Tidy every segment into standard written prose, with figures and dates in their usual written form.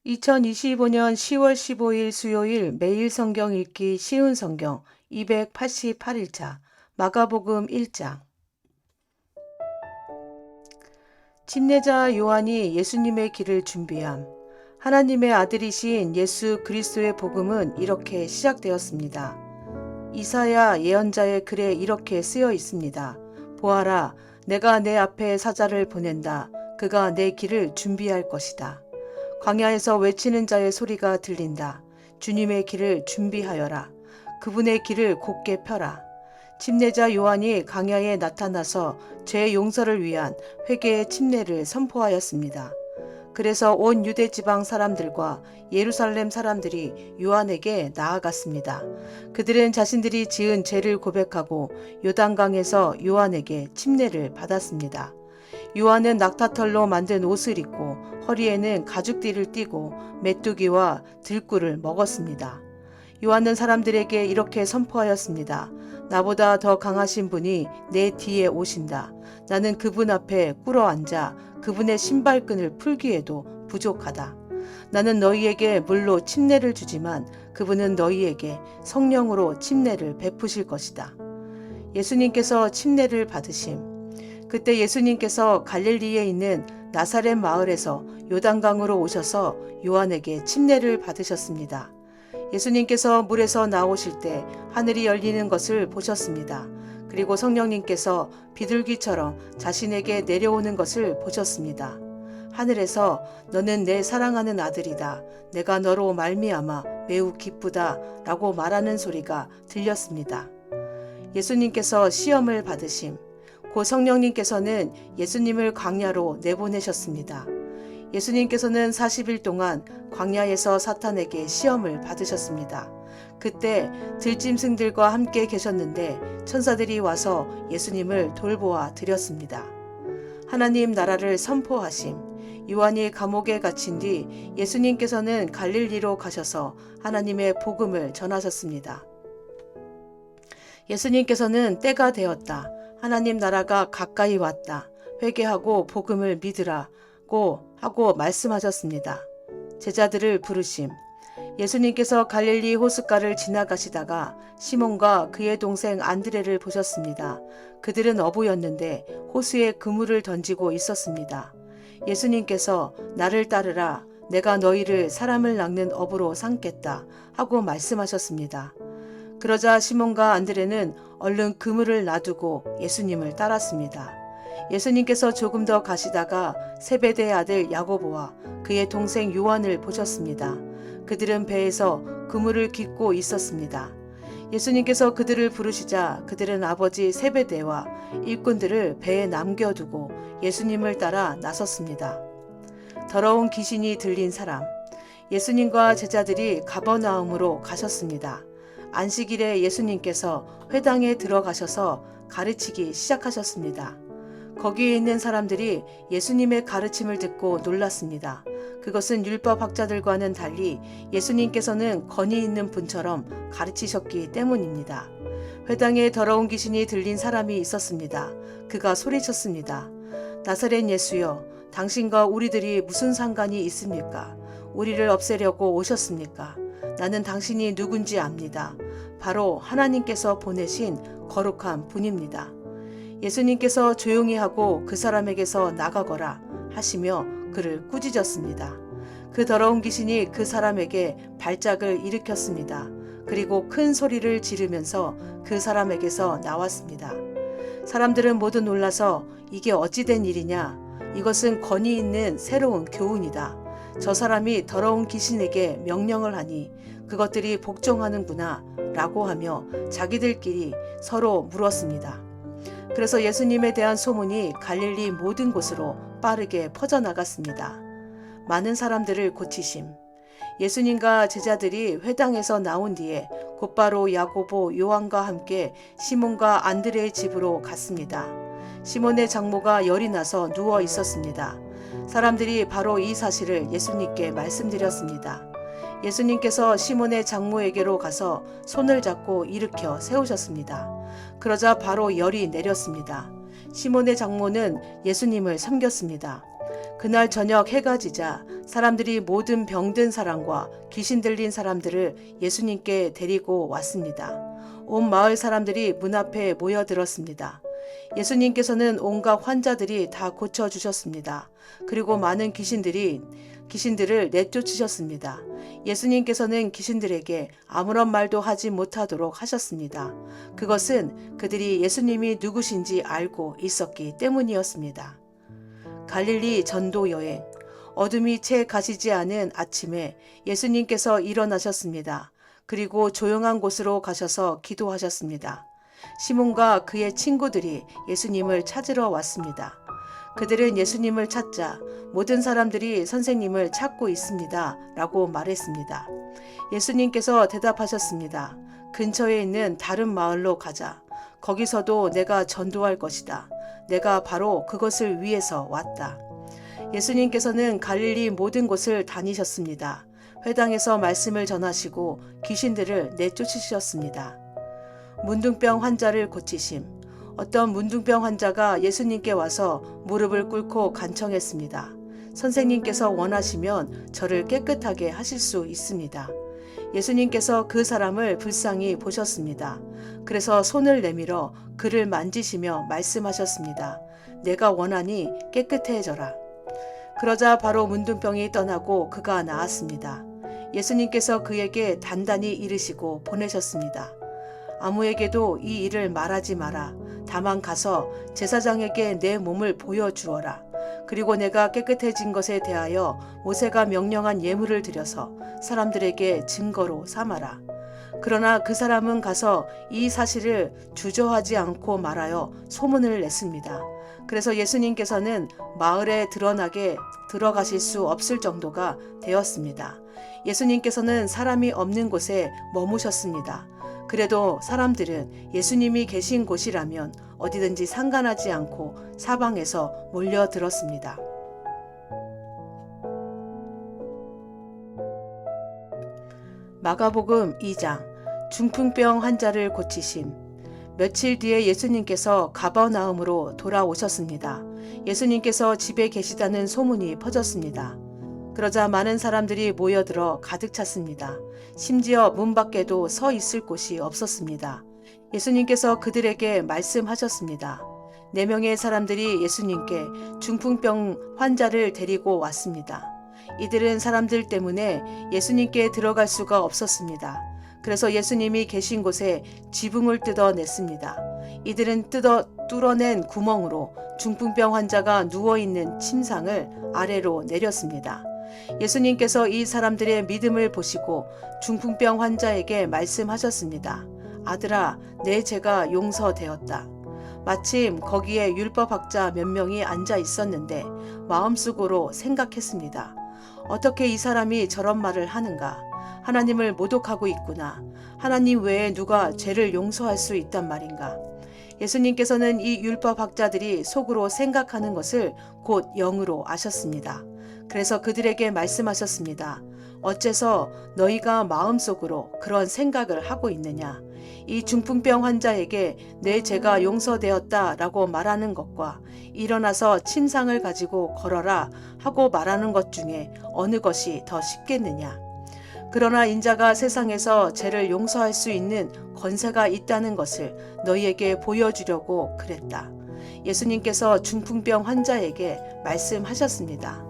2025년 10월 15일 수요일 매일 성경 읽기 쉬운 성경 288일차 마가복음 1장. 침례자 요한이 예수님의 길을 준비함. 하나님의 아들이신 예수 그리스도의 복음은 이렇게 시작되었습니다. 이사야 예언자의 글에 이렇게 쓰여 있습니다. 보아라, 내가 내 앞에 사자를 보낸다. 그가 내 길을 준비할 것이다. 광야에서 외치는 자의 소리가 들린다. 주님의 길을 준비하여라. 그분의 길을 곧게 펴라. 침례자 요한이 광야에 나타나서 죄 용서를 위한 회개의 침례를 선포하였습니다. 그래서 온 유대 지방 사람들과 예루살렘 사람들이 요한에게 나아갔습니다. 그들은 자신들이 지은 죄를 고백하고 요단강에서 요한에게 침례를 받았습니다. 요한은 낙타털로 만든 옷을 입고 허리에는 가죽띠를 띠고 메뚜기와 들꿀을 먹었습니다. 요한은 사람들에게 이렇게 선포하였습니다. 나보다 더 강하신 분이 내 뒤에 오신다. 나는 그분 앞에 꿇어 앉아 그분의 신발끈을 풀기에도 부족하다. 나는 너희에게 물로 침례를 주지만 그분은 너희에게 성령으로 침례를 베푸실 것이다. 예수님께서 침례를 받으심. 그때 예수님께서 갈릴리에 있는 나사렛 마을에서 요단강으로 오셔서 요한에게 침례를 받으셨습니다. 예수님께서 물에서 나오실 때 하늘이 열리는 것을 보셨습니다. 그리고 성령님께서 비둘기처럼 자신에게 내려오는 것을 보셨습니다. 하늘에서 너는 내 사랑하는 아들이다. 내가 너로 말미암아 매우 기쁘다. 라고 말하는 소리가 들렸습니다. 예수님께서 시험을 받으심. 고 성령님께서는 예수님을 광야로 내보내셨습니다. 예수님께서는 40일 동안 광야에서 사탄에게 시험을 받으셨습니다. 그때 들짐승들과 함께 계셨는데 천사들이 와서 예수님을 돌보아 드렸습니다. 하나님 나라를 선포하심. 요한이 감옥에 갇힌 뒤 예수님께서는 갈릴리로 가셔서 하나님의 복음을 전하셨습니다. 예수님께서는 때가 되었다. 하나님 나라가 가까이 왔다. 회개하고 복음을 믿으라고 하고 말씀하셨습니다. 제자들을 부르심. 예수님께서 갈릴리 호숫가를 지나가시다가 시몬과 그의 동생 안드레를 보셨습니다. 그들은 어부였는데 호수에 그물을 던지고 있었습니다. 예수님께서 나를 따르라. 내가 너희를 사람을 낚는 어부로 삼겠다 하고 말씀하셨습니다. 그러자 시몬과 안드레는 얼른 그물을 놔두고 예수님을 따랐습니다. 예수님께서 조금 더 가시다가 세베대의 아들 야고보와 그의 동생 요한을 보셨습니다. 그들은 배에서 그물을 깃고 있었습니다. 예수님께서 그들을 부르시자 그들은 아버지 세베대와 일꾼들을 배에 남겨두고 예수님을 따라 나섰습니다. 더러운 귀신이 들린 사람. 예수님과 제자들이 가버나움으로 가셨습니다. 안식일에 예수님께서 회당에 들어가셔서 가르치기 시작하셨습니다. 거기에 있는 사람들이 예수님의 가르침을 듣고 놀랐습니다. 그것은 율법학자들과는 달리 예수님께서는 권위 있는 분처럼 가르치셨기 때문입니다. 회당에 더러운 귀신이 들린 사람이 있었습니다. 그가 소리쳤습니다. 나사렛 예수여, 당신과 우리들이 무슨 상관이 있습니까? 우리를 없애려고 오셨습니까? 나는 당신이 누군지 압니다. 바로 하나님께서 보내신 거룩한 분입니다. 예수님께서 조용히 하고 그 사람에게서 나가거라 하시며 그를 꾸짖었습니다. 그 더러운 귀신이 그 사람에게 발작을 일으켰습니다. 그리고 큰 소리를 지르면서 그 사람에게서 나왔습니다. 사람들은 모두 놀라서 이게 어찌 된 일이냐? 이것은 권위 있는 새로운 교훈이다. 저 사람이 더러운 귀신에게 명령을 하니 그것들이 복종하는구나 라고 하며 자기들끼리 서로 물었습니다. 그래서 예수님에 대한 소문이 갈릴리 모든 곳으로 빠르게 퍼져나갔습니다. 많은 사람들을 고치심. 예수님과 제자들이 회당에서 나온 뒤에 곧바로 야고보, 요한과 함께 시몬과 안드레의 집으로 갔습니다. 시몬의 장모가 열이 나서 누워 있었습니다. 사람들이 바로 이 사실을 예수님께 말씀드렸습니다. 예수님께서 시몬의 장모에게로 가서 손을 잡고 일으켜 세우셨습니다. 그러자 바로 열이 내렸습니다. 시몬의 장모는 예수님을 섬겼습니다. 그날 저녁 해가 지자 사람들이 모든 병든 사람과 귀신 들린 사람들을 예수님께 데리고 왔습니다. 온 마을 사람들이 문 앞에 모여들었습니다. 예수님께서는 온갖 환자들이 다 고쳐주셨습니다. 그리고 많은 귀신들을 내쫓으셨습니다. 예수님께서는 귀신들에게 아무런 말도 하지 못하도록 하셨습니다. 그것은 그들이 예수님이 누구신지 알고 있었기 때문이었습니다. 갈릴리 전도 여행. 어둠이 채 가시지 않은 아침에 예수님께서 일어나셨습니다. 그리고 조용한 곳으로 가셔서 기도하셨습니다. 시몬과 그의 친구들이 예수님을 찾으러 왔습니다. 그들은 예수님을 찾자 모든 사람들이 선생님을 찾고 있습니다. 라고 말했습니다. 예수님께서 대답하셨습니다. 근처에 있는 다른 마을로 가자. 거기서도 내가 전도할 것이다. 내가 바로 그것을 위해서 왔다. 예수님께서는 갈릴리 모든 곳을 다니셨습니다. 회당에서 말씀을 전하시고 귀신들을 내쫓으셨습니다. 문둥병 환자를 고치심. 어떤 문둥병 환자가 예수님께 와서 무릎을 꿇고 간청했습니다. 선생님께서 원하시면 저를 깨끗하게 하실 수 있습니다. 예수님께서 그 사람을 불쌍히 보셨습니다. 그래서 손을 내밀어 그를 만지시며 말씀하셨습니다. 내가 원하니 깨끗해져라. 그러자 바로 문둥병이 떠나고 그가 나았습니다. 예수님께서 그에게 단단히 이르시고 보내셨습니다. 아무에게도 이 일을 말하지 마라. 다만 가서 제사장에게 내 몸을 보여주어라. 그리고 내가 깨끗해진 것에 대하여 모세가 명령한 예물을 드려서 사람들에게 증거로 삼아라. 그러나 그 사람은 가서 이 사실을 주저하지 않고 말하여 소문을 냈습니다. 그래서 예수님께서는 마을에 들어가실 수 없을 정도가 되었습니다. 예수님께서는 사람이 없는 곳에 머무셨습니다. 그래도 사람들은 예수님이 계신 곳이라면 어디든지 상관하지 않고 사방에서 몰려들었습니다. 마가복음 2장. 중풍병 환자를 고치심. 며칠 뒤에 예수님께서 가버나움으로 돌아오셨습니다. 예수님께서 집에 계시다는 소문이 퍼졌습니다. 그러자 많은 사람들이 모여들어 가득 찼습니다. 심지어 문 밖에도 서 있을 곳이 없었습니다. 예수님께서 그들에게 말씀하셨습니다. 4명의 사람들이 예수님께 중풍병 환자를 데리고 왔습니다. 이들은 사람들 때문에 예수님께 들어갈 수가 없었습니다. 그래서 예수님이 계신 곳에 지붕을 뜯어냈습니다. 이들은 뚫어낸 구멍으로 중풍병 환자가 누워있는 침상을 아래로 내렸습니다. 예수님께서 이 사람들의 믿음을 보시고 중풍병 환자에게 말씀하셨습니다. 아들아, 내 죄가 용서되었다. 마침 거기에 율법학자 몇 명이 앉아 있었는데 마음속으로 생각했습니다. 어떻게 이 사람이 저런 말을 하는가? 하나님을 모독하고 있구나. 하나님 외에 누가 죄를 용서할 수 있단 말인가? 예수님께서는 이 율법학자들이 속으로 생각하는 것을 곧 영으로 아셨습니다. 그래서 그들에게 말씀하셨습니다. 어째서 너희가 마음속으로 그런 생각을 하고 있느냐? 이 중풍병 환자에게 내 죄가 용서되었다라고 말하는 것과 일어나서 침상을 가지고 걸어라 하고 말하는 것 중에 어느 것이 더 쉽겠느냐? 그러나 인자가 세상에서 죄를 용서할 수 있는 권세가 있다는 것을 너희에게 보여주려고 그랬다. 예수님께서 중풍병 환자에게 말씀하셨습니다.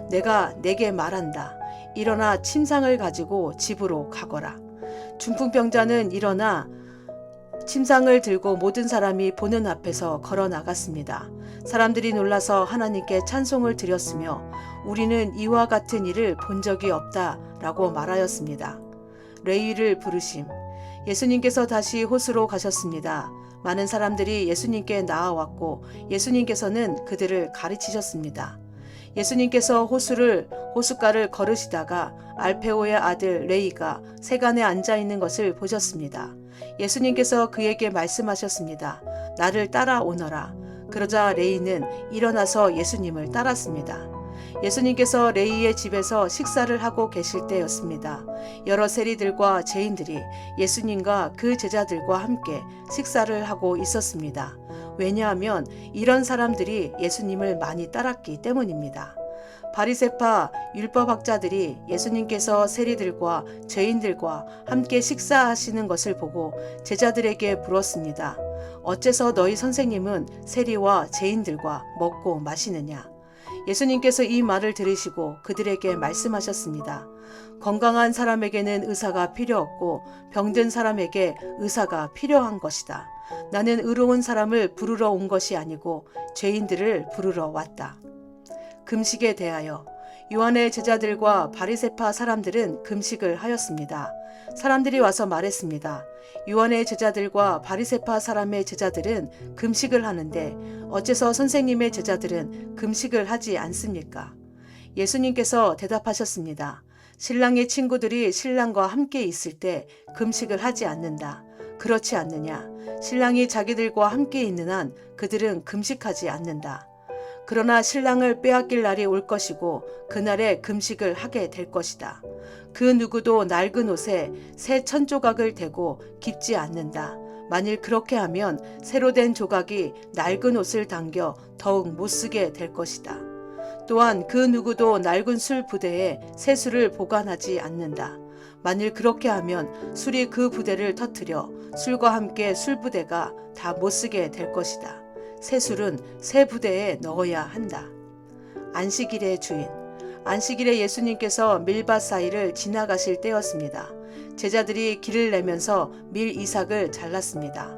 내가 내게 말한다. 일어나 침상을 가지고 집으로 가거라. 중풍병자는 일어나 침상을 들고 모든 사람이 보는 앞에서 걸어 나갔습니다. 사람들이 놀라서 하나님께 찬송을 드렸으며 우리는 이와 같은 일을 본 적이 없다라고 말하였습니다. 레위를 부르심. 예수님께서 다시 호수로 가셨습니다. 많은 사람들이 예수님께 나아왔고 예수님께서는 그들을 가르치셨습니다. 예수님께서 호숫가를 걸으시다가 알페오의 아들 레이가 세간에 앉아 있는 것을 보셨습니다. 예수님께서 그에게 말씀하셨습니다. 나를 따라오너라. 그러자 레이는 일어나서 예수님을 따랐습니다. 예수님께서 레이의 집에서 식사를 하고 계실 때였습니다. 여러 세리들과 죄인들이 예수님과 그 제자들과 함께 식사를 하고 있었습니다. 왜냐하면 이런 사람들이 예수님을 많이 따랐기 때문입니다. 바리새파 율법학자들이 예수님께서 세리들과 죄인들과 함께 식사하시는 것을 보고 제자들에게 물었습니다. 어째서 너희 선생님은 세리와 죄인들과 먹고 마시느냐? 예수님께서 이 말을 들으시고 그들에게 말씀하셨습니다. 건강한 사람에게는 의사가 필요 없고 병든 사람에게 의사가 필요한 것이다. 나는 의로운 사람을 부르러 온 것이 아니고 죄인들을 부르러 왔다. 금식에 대하여 요한의 제자들과 바리새파 사람들은 금식을 하였습니다. 사람들이 와서 말했습니다. 요한의 제자들과 바리새파 사람의 제자들은 금식을 하는데 어째서 선생님의 제자들은 금식을 하지 않습니까? 예수님께서 대답하셨습니다. 신랑의 친구들이 신랑과 함께 있을 때 금식을 하지 않는다. 그렇지 않느냐? 신랑이 자기들과 함께 있는 한 그들은 금식하지 않는다. 그러나 신랑을 빼앗길 날이 올 것이고 그날에 금식을 하게 될 것이다. 그 누구도 낡은 옷에 새 천조각을 대고 깁지 않는다. 만일 그렇게 하면 새로 된 조각이 낡은 옷을 당겨 더욱 못쓰게 될 것이다. 또한 그 누구도 낡은 술 부대에 새 술을 보관하지 않는다. 만일 그렇게 하면 술이 그 부대를 터뜨려 술과 함께 술 부대가 다 못쓰게 될 것이다. 새 술은 새 부대에 넣어야 한다. 안식일의 주인. 안식일에 예수님께서 밀밭 사이를 지나가실 때였습니다. 제자들이 길을 내면서 밀 이삭을 잘랐습니다.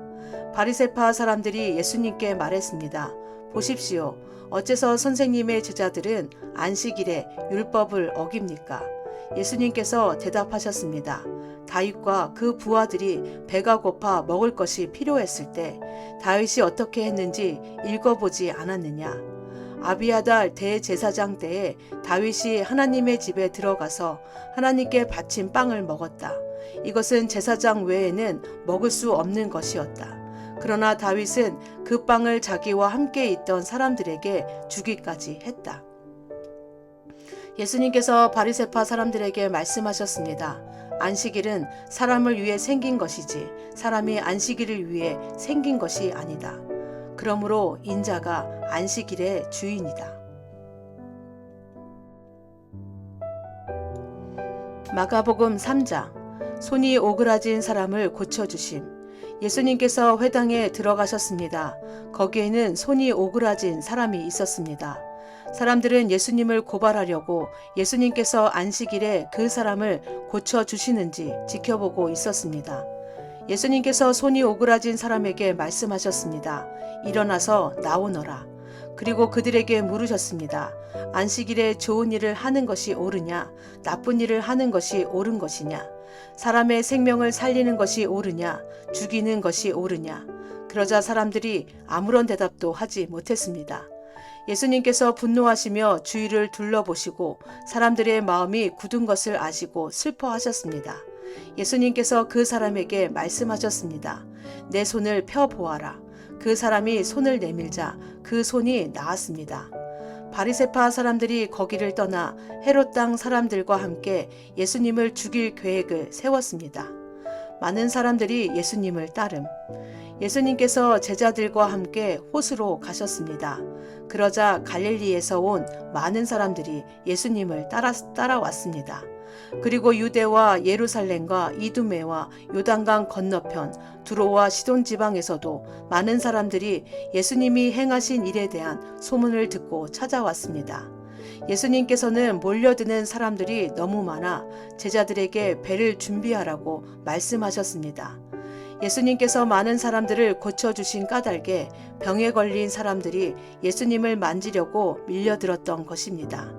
바리새파 사람들이 예수님께 말했습니다. 보십시오. 어째서 선생님의 제자들은 안식일에 율법을 어깁니까? 예수님께서 대답하셨습니다. 다윗과 그 부하들이 배가 고파 먹을 것이 필요했을 때 다윗이 어떻게 했는지 읽어보지 않았느냐? 아비아달 대제사장 때에 다윗이 하나님의 집에 들어가서 하나님께 바친 빵을 먹었다. 이것은 제사장 외에는 먹을 수 없는 것이었다. 그러나 다윗은 그 빵을 자기와 함께 있던 사람들에게 주기까지 했다. 예수님께서 바리새파 사람들에게 말씀하셨습니다. 안식일은 사람을 위해 생긴 것이지 사람이 안식일을 위해 생긴 것이 아니다. 그러므로 인자가 안식일의 주인이다. 마가복음 3장. 손이 오그라진 사람을 고쳐주심. 예수님께서 회당에 들어가셨습니다. 거기에는 손이 오그라진 사람이 있었습니다. 사람들은 예수님을 고발하려고 예수님께서 안식일에 그 사람을 고쳐주시는지 지켜보고 있었습니다. 예수님께서 손이 오그라진 사람에게 말씀하셨습니다. 일어나서 나오너라. 그리고 그들에게 물으셨습니다. 안식일에 좋은 일을 하는 것이 옳으냐? 나쁜 일을 하는 것이 옳은 것이냐? 사람의 생명을 살리는 것이 옳으냐? 죽이는 것이 옳으냐? 그러자 사람들이 아무런 대답도 하지 못했습니다. 예수님께서 분노하시며 주위를 둘러보시고 사람들의 마음이 굳은 것을 아시고 슬퍼하셨습니다. 예수님께서 그 사람에게 말씀하셨습니다. 내 손을 펴보아라. 그 사람이 손을 내밀자 그 손이 나았습니다. 바리새파 사람들이 거기를 떠나 헤롯 땅 사람들과 함께 예수님을 죽일 계획을 세웠습니다. 많은 사람들이 예수님을 따름. 예수님께서 제자들과 함께 호수로 가셨습니다. 그러자 갈릴리에서 온 많은 사람들이 예수님을 따라왔습니다. 그리고 유대와 예루살렘과 이두메와 요단강 건너편 두로와 시돈 지방에서도 많은 사람들이 예수님이 행하신 일에 대한 소문을 듣고 찾아왔습니다. 예수님께서는 몰려드는 사람들이 너무 많아 제자들에게 배를 준비하라고 말씀하셨습니다. 예수님께서 많은 사람들을 고쳐주신 까닭에 병에 걸린 사람들이 예수님을 만지려고 밀려들었던 것입니다.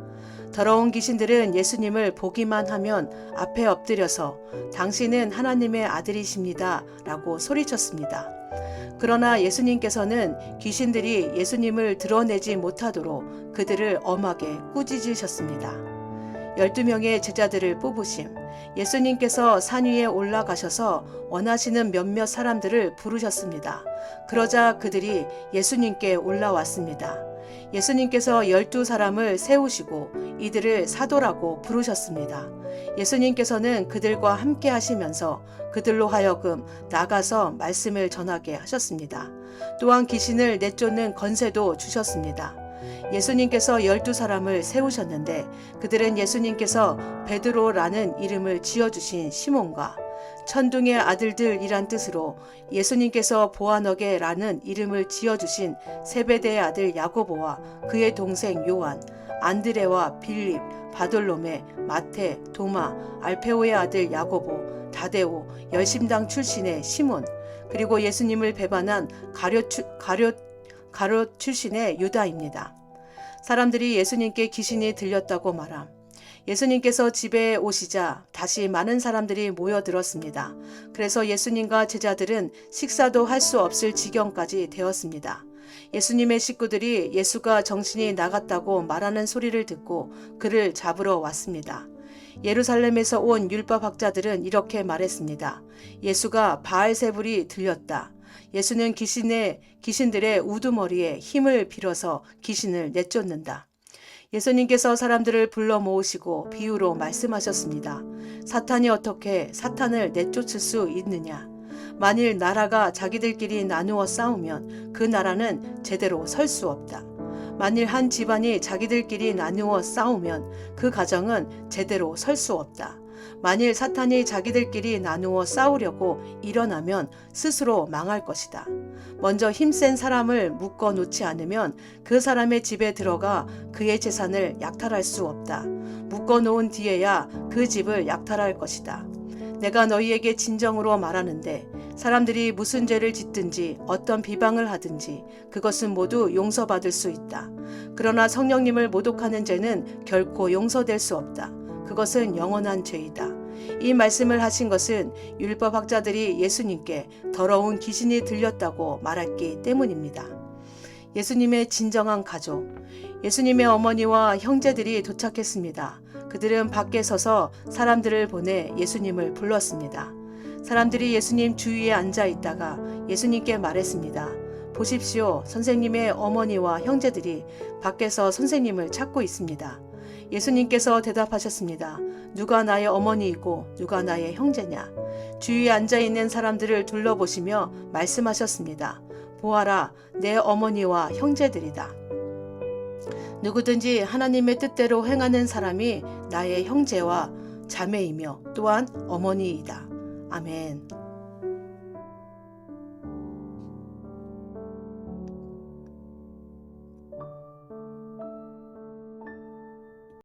더러운 귀신들은 예수님을 보기만 하면 앞에 엎드려서 당신은 하나님의 아들이십니다 라고 소리쳤습니다. 그러나 예수님께서는 귀신들이 예수님을 드러내지 못하도록 그들을 엄하게 꾸짖으셨습니다. 12명의 제자들을 뽑으심. 예수님께서 산 위에 올라가셔서 원하시는 몇몇 사람들을 부르셨습니다. 그러자 그들이 예수님께 올라왔습니다. 예수님께서 12사람을 세우시고 이들을 사도라고 부르셨습니다. 예수님께서는 그들과 함께 하시면서 그들로 하여금 나가서 말씀을 전하게 하셨습니다. 또한 귀신을 내쫓는 권세도 주셨습니다. 예수님께서 12사람을 세우셨는데 그들은 예수님께서 베드로라는 이름을 지어주신 시몬과 천둥의 아들들이란 뜻으로 예수님께서 보아너게라는 이름을 지어주신 세베대의 아들 야고보와 그의 동생 요한, 안드레와 빌립, 바돌로메, 마테, 도마, 알페오의 아들 야고보, 다데오, 열심당 출신의 시몬, 그리고 예수님을 배반한 가룟 출신의 유다입니다. 사람들이 예수님께 귀신이 들렸다고 말함. 예수님께서 집에 오시자 다시 많은 사람들이 모여들었습니다. 그래서 예수님과 제자들은 식사도 할 수 없을 지경까지 되었습니다. 예수님의 식구들이 예수가 정신이 나갔다고 말하는 소리를 듣고 그를 잡으러 왔습니다. 예루살렘에서 온 율법학자들은 이렇게 말했습니다. 예수가 바알세불이 들렸다. 예수는 귀신들의 우두머리에 힘을 빌어서 귀신을 내쫓는다. 예수님께서 사람들을 불러 모으시고 비유로 말씀하셨습니다. 사탄이 어떻게 사탄을 내쫓을 수 있느냐? 만일 나라가 자기들끼리 나누어 싸우면 그 나라는 제대로 설 수 없다. 만일 한 집안이 자기들끼리 나누어 싸우면 그 가정은 제대로 설 수 없다. 만일 사탄이 자기들끼리 나누어 싸우려고 일어나면 스스로 망할 것이다. 먼저 힘센 사람을 묶어 놓지 않으면 그 사람의 집에 들어가 그의 재산을 약탈할 수 없다. 묶어 놓은 뒤에야 그 집을 약탈할 것이다. 내가 너희에게 진정으로 말하는데 사람들이 무슨 죄를 짓든지 어떤 비방을 하든지 그것은 모두 용서받을 수 있다. 그러나 성령님을 모독하는 죄는 결코 용서될 수 없다. 그것은 영원한 죄이다. 이 말씀을 하신 것은 율법학자들이 예수님께 더러운 귀신이 들렸다고 말했기 때문입니다. 예수님의 진정한 가족, 예수님의 어머니와 형제들이 도착했습니다. 그들은 밖에 서서 사람들을 보내 예수님을 불렀습니다. 사람들이 예수님 주위에 앉아 있다가 예수님께 말했습니다. 보십시오, 선생님의 어머니와 형제들이 밖에서 선생님을 찾고 있습니다. 예수님께서 대답하셨습니다. 누가 나의 어머니이고 누가 나의 형제냐? 주위에 앉아있는 사람들을 둘러보시며 말씀하셨습니다. 보아라, 내 어머니와 형제들이다. 누구든지 하나님의 뜻대로 행하는 사람이 나의 형제와 자매이며 또한 어머니이다. 아멘.